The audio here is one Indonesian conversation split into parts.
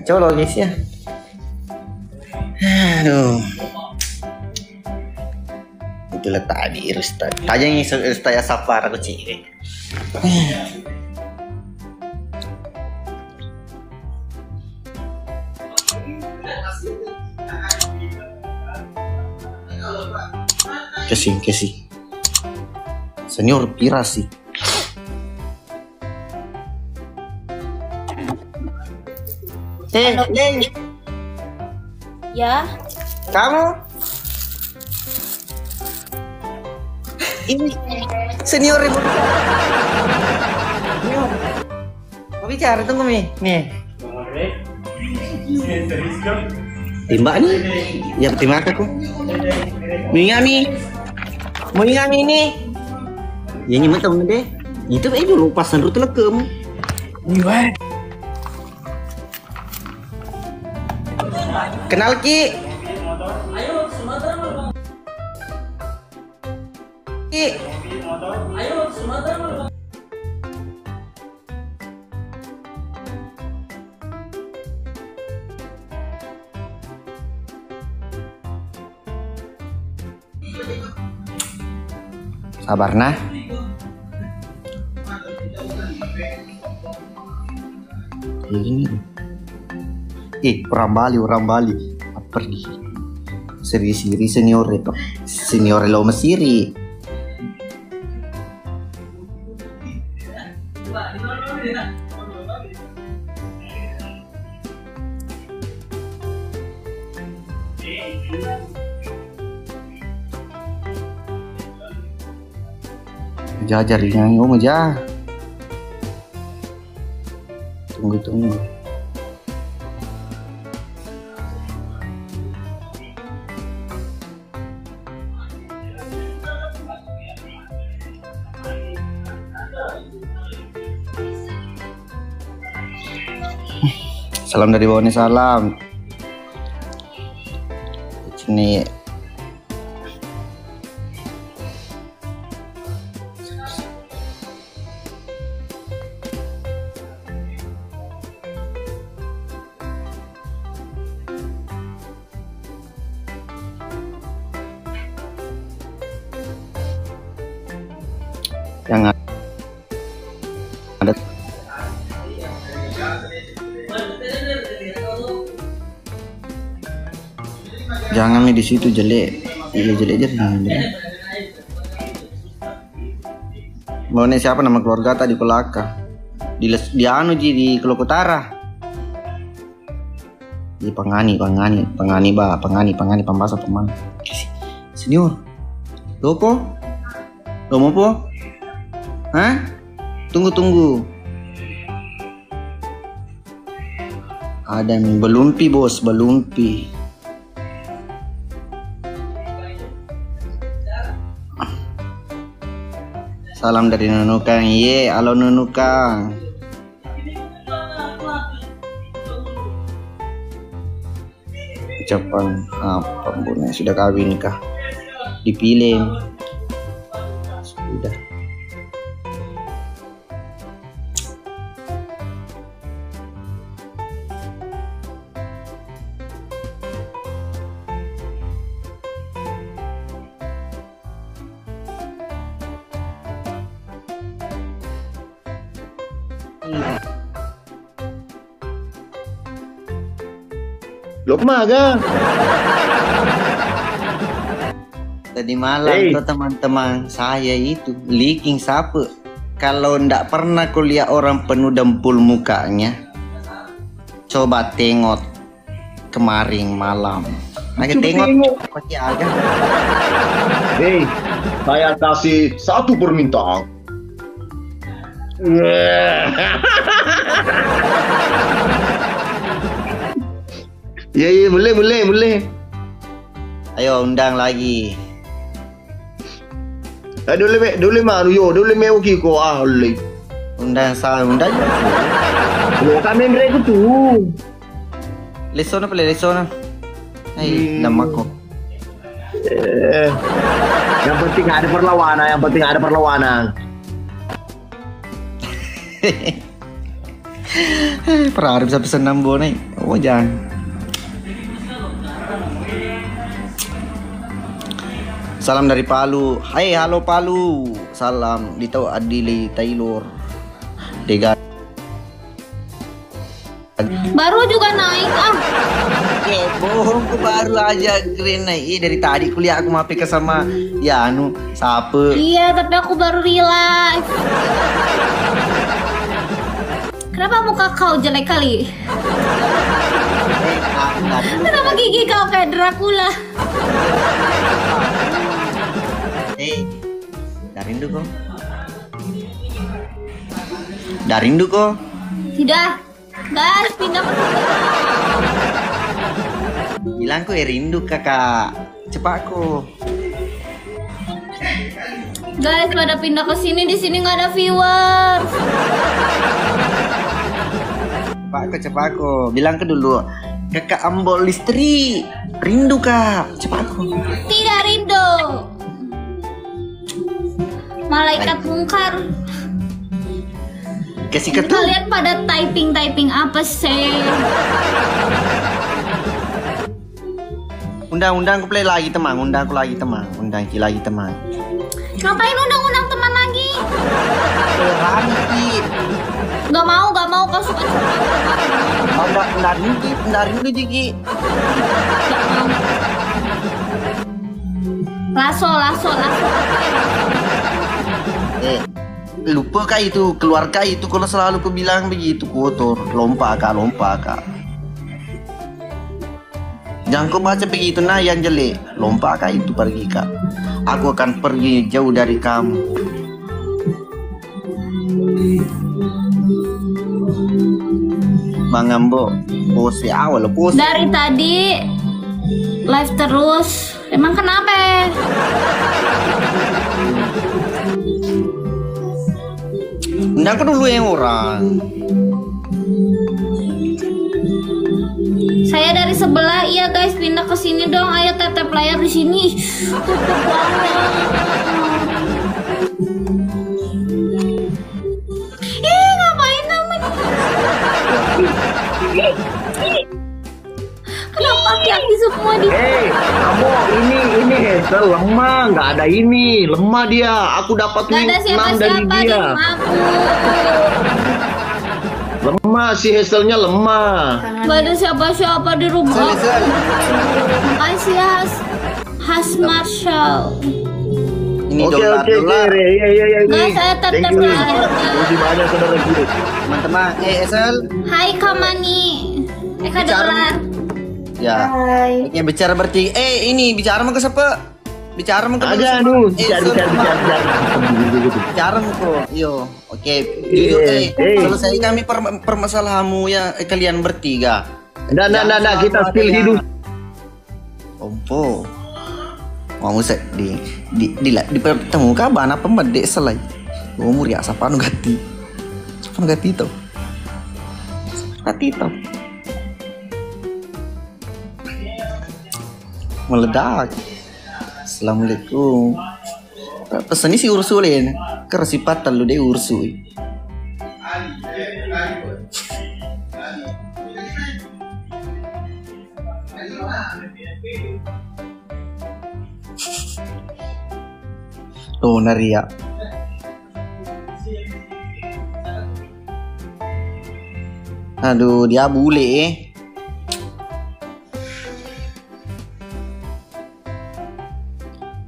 Colok guys ya. Aduh. Itulah tadi Irsta. Tanya yang Irsta ya Safar aku cik. Kasih. Senior pirasi. Leng. Ya, Kamu? Ini senior ibu. Mau bicara tunggu Mi. Nih. Timbak nih. Ya timbak aku. Mingami. Mingami nih. Ya nyemet temen deh. Itu dulu pasan rute lekem. Iya. Kenal Ki. Ki. Sabar nah. Ini. Orang Bali. Apa di? Siri senior itu. Senior lo Mesiri. Jajar yang ngomong aja. Tunggu. Salam dari bawah nih, salam. Sini. Yang ada jangan di situ jelek. Iya jelek aja. Mau nih siapa nama keluarga tadi Kolaka? Di anu di Keloku Utara. Di pangani pembasa pemana. Senior. Lopo? Lo mau po? Hah? Tunggu. Ada yang belumpi bos, belumpi. Salam dari Nunukang. Halo Nunukang. Ucapan apa bunda? Sudah kawin kah? Dipilih. Sudah. Lukma kan? Tadi malam tuh teman-teman saya itu leaking sapu. Kalau ndak pernah kuliah orang penuh dempul mukanya, coba tengok kemarin malam. Lagi tengok pagi agak. Saya kasih satu permintaan. Iya boleh. Ayo undang lagi. Dulu oke ko oleh. Undang. Lo kami mereka tuh. Lesona. Namaku. Yang penting ada perlawanan. Per hari bisa pesen 6 bonek. Oh jangan. Salam dari Palu. Hai, halo Palu. Salam di tahu Adili Taylor. Dega. Baru juga naik Bohong, ku baru aja green naik. Dari tadi kuliah aku mapi ke sama ya anu siapa? Iya, tapi aku baru realize. Kenapa muka kau jelek kali? Kenapa gigi kau kayak Dracula? Darindu kok. Darindu kok. Tidak. Guys, pindah ke sini. Bilang ku rindu kakak. Cepat aku. Guys, pada pindah ke sini, di sini nggak ada viewers. Cepat aku. Bilang ke dulu. Kakak Ambol Listri. Rindu kak. Cepat aku. Tidak rindu. Malaikat mungkar. Kasih ketuk. Kalian pada typing apa sih? Undang-undang aku play lagi teman. Undang lagi teman. Ngapain undang-undang teman lagi? Rami. Gak mau kau suka. Nggak rindu Jiki. Laso. Lupa kak itu, keluarga itu kalau selalu ku bilang begitu kotor. Lompat kak. Jangan kau baca begitu nah yang jelek. Lompat kak itu pergi kak. Aku akan pergi jauh dari kamu. Bang Ambo, pose awal pose. Dari tadi live terus. Emang kenapa? Undang aku dulu yang orang. Saya dari sebelah, iya guys, pindah ke sini dong. Ayo tetep layar di sini. Tutup banget. Ngapain namanya? Kenapa kaki semua di? Kamu ini Hazel lemah, nggak ada ini, lemah dia. Aku dapat Gak ada 6 dari siapa-siapa di dia. rumahku. Lemah si Hazelnya lemah. Gak ada siapa-siapa di rumah. Makasih ya, Has Marshall. Ini Oke, dolar. iya. Guys, saya tetap Thank you. lahir. Terima banyak saudara gue. Teman-teman, Esel. Hai Kamani. Eka dolar. Ya. Hai. Oke, bicara berarti. Ini bicara mau ke siapa? Bicara mau ke Ada dulu anu, siapa? bicara. Bicara mau kok. Yo, oke. Duduk selesai kami permasalahanmu ya kalian bertiga. Nah, kita spill hidup. Ompo. Mau usah dipertemukan bana pemedek selai. Umur ya siapa nu gati. Siapa nu gati itu? Gati itu. Meledak. Assalamualaikum. Pesan ini si Ursulin. Keresipatan lu deh Ursul. Tuh Naria. Aduh, dia bule.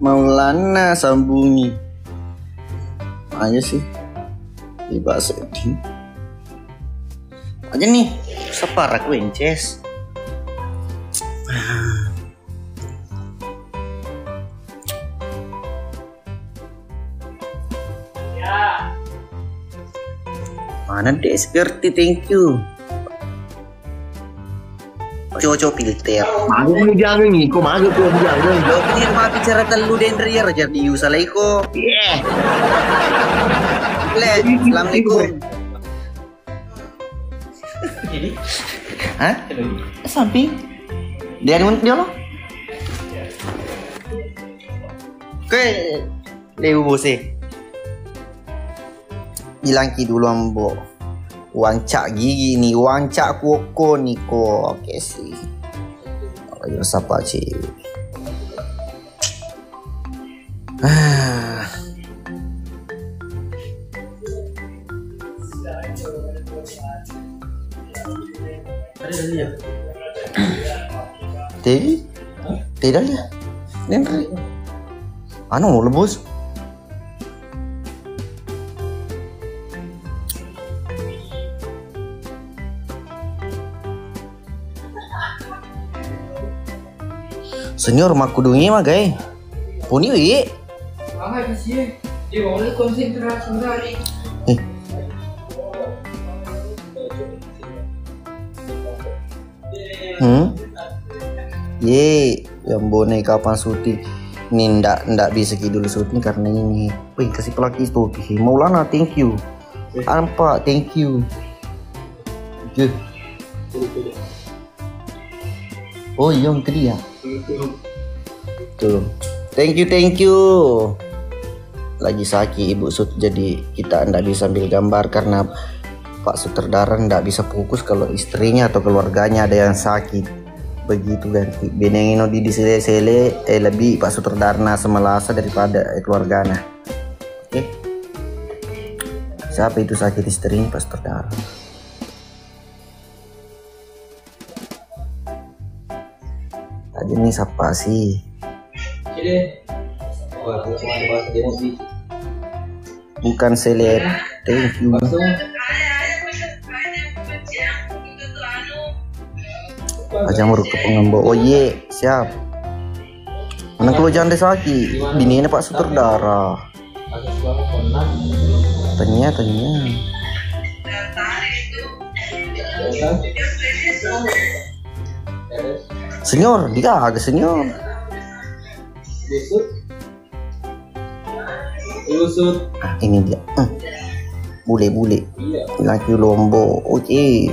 Maulana sambungi. Aja sih. Tiba sedih. Aja nih, separak wences. Mana deh seperti thank you. Coco filter. Mago jangan nih, kok mago kok jangan. Lo ini mah bicara telu den ria jadi usalai ko. Yeah. Assalamualaikum. Hah? Samping? Dia lo? Oke, Leo bose. Bilang ki dulu ambo. Wancak gigi nih, wancak kuoko nih kok. Oke sih. Ayo sapa sih. Tidak ya. Nenri. Anu lebus. Senior makudungi mah gay. Puni wi. Ye, yang boneka kapan syuting? Ini ndak bisa dulu syuting karena ini. Wih, kasih pelaki itu. Maulana, thank you. Ampa, thank you. Oke. Oh, yang tadi ya. Tuh. Thank you. Lagi sakit Ibu Sut, jadi kita ndak bisa ambil gambar karena Pak sutradara ndak bisa fokus kalau istrinya atau keluarganya ada yang sakit. Begitu ganti benengino di sele lebih Pak sutradara semelasa daripada keluarganya. Oke. Siapa itu sakit istrinya Pak sutradara? Tadi nih siapa sih? Bukan seleb. Thank you. Aja muruk ke pengembo. Oh ye, siap. Mana kalau janda sakit? Bini ini Pak sutradara. Tanya. Senior, dia agak senior. Ini dia. Bule. Laki Lombok. Oke.